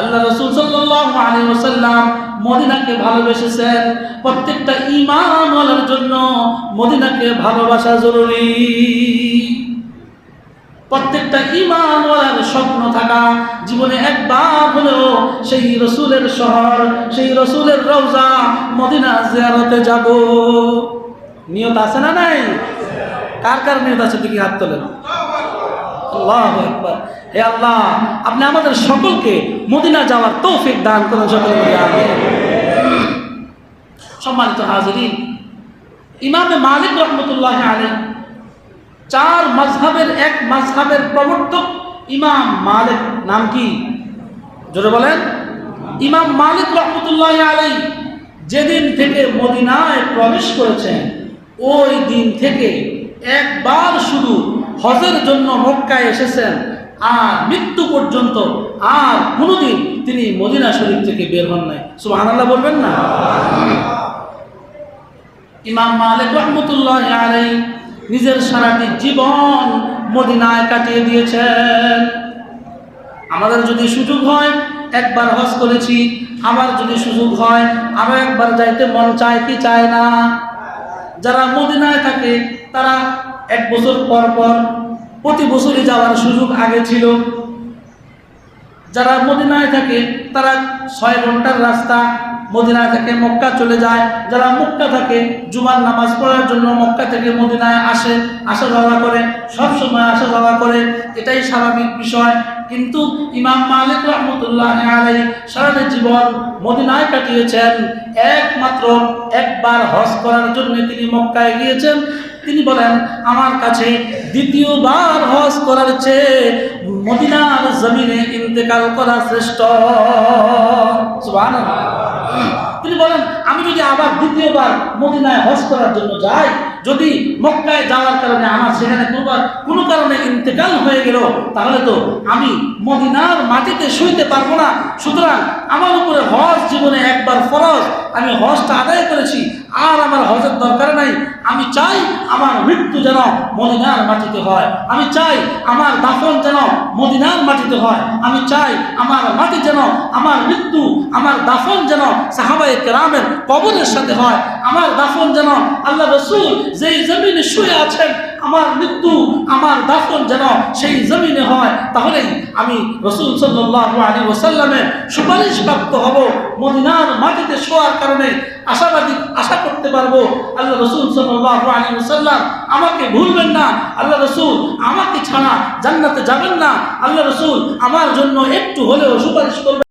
আল্লাহ রাসূল সাল্লাল্লাহু আলাইহি ওয়াসাল্লাম মদিনাকে ভালোবেসেছেন। প্রত্যেকটা ঈমানওয়ালার জন্য মদিনাকে ভালোবাসা জরুরি। প্রত্যেকটা ঈমানওয়ালার স্বপ্ন থাকা জীবনে একবার হলেও সেই রাসূলের শহর, সেই রাসূলের রওজা মদিনা জিয়ারতে যাব। নিয়ত আছে না নাই? কার কার নিয়ত আছে দেখি হাত তোলেন। আল্লাহু আকবার। হে আল্লাহ, আপনি আমাদের সকলকে মদিনা যাওয়ার তৌফিক দান করুন, সকলে বলি আমিন। সম্মানিত হাজিরিন, ইমামে মালিক রহমতুল্লাহি আলাইহি চার মাযহাবের এক মাযহাবের প্রবর্তক ইমাম মালিক। নাম কি? জোরে বলেন। ইমাম মালিক রহমতুল্লাহি আলাইহি যেদিন থেকে মদিনায় প্রবেশ করেছেন ওই দিন থেকে একবার শুধু হজের জন্য মক্কায় এসেছেন, আর মৃত্যু পর্যন্ত আর কোনোদিন তিনি মদিনা শরীফ থেকে বের হন নাই। সুবহানাল্লাহ বলবেন না? ইমাম মালিক রহমতুল্লাহি আলাইহি নিজের সারাটি জীবন মদিনায় কাটিয়ে দিয়েছেন। আমাদের যদি সুযোগ হয় একবার হজ করেছি, আবার যদি সুযোগ হয় আরো একবার যাইতে মন চায় কি চায় না? যারা মদিনায় থাকে তারা এক বছর পর পর প্রতি বছরই যাওয়ার সুযোগ আগে ছিল। যারা মদিনায় থাকে তারা 6 ঘন্টার রাস্তা মদিনা থেকে মক্কা চলে যায়। যারা মক্কা থাকে জুমার নামাজ পড়ার জন্য মক্কা থেকে মদিনায় আসা যাওয়া করে, সব সময় আসা যাওয়া করে, এটাই স্বাভাবিক বিষয়। কিন্তু ইমাম মালিক রহমতুল্লাহি আলাইহি সারা জীবন মদিনায় কাটিয়েছেন, একমাত্র একবার হজ করার জন্য তিনি মক্কায় গিয়েছেন। তিনি বলেন, আমার কাছে দ্বিতীয়বার হজ করার চেয়ে মদিনার জমিনে ইন্তেকাল করা শ্রেষ্ঠ। সুবহানাল্লাহ। তিনি বলেন, আমি যদি আবার দ্বিতীয়বার মদিনায় হজ করার জন্য যাই, যদি মক্কায় যাওয়ার কারণে আমার সেখানে কোনো কারণে ইন্তেকাল হয়ে গেল, তাহলে তো আমি মদিনার মাটিতে শুইতে পারবো না। সুতরাং আমার উপরে হজ জীবনে একবার ফরজ, আমি হজটা আদায় করেছি, আর আমার হজের দরকার নাই। আমি চাই আমার মৃত্যু যেন মদিনার মাটিতে হয়, আমি চাই আমার দাফন যেন মদিনার মাটিতে হয়, আমি চাই আমার মাটি যেন, আমার মৃত্যু, আমার দাফন যেন সাহাবায়ে কেরামের কবরের সাথে হয়, আমার দাফন যেন আল্লাহ রাসূল যেই জমিনে শুয়ে আছেন, আমার মৃত্যু, আমার দাফন যেন সেই জমিনে হয়। তাহলেই আমি রাসূল সাল্লাল্লাহু আলাইহি ওয়াসাল্লামের সুপারিশ প্রাপ্ত হব। মদিনার মাটিতে শোয়ার কারণে আশা করতে পারবো আল্লাহ রাসূল সাল্লাল্লাহু আলাইহি ওয়াসাল্লাম আমাকে ভুলবেন না, আল্লাহ রাসূল আমাকে ছাড়া জান্নাতে যাবেন না, আল্লাহ রাসূল আমার জন্য একটু হলেও সুপারিশ করবেন।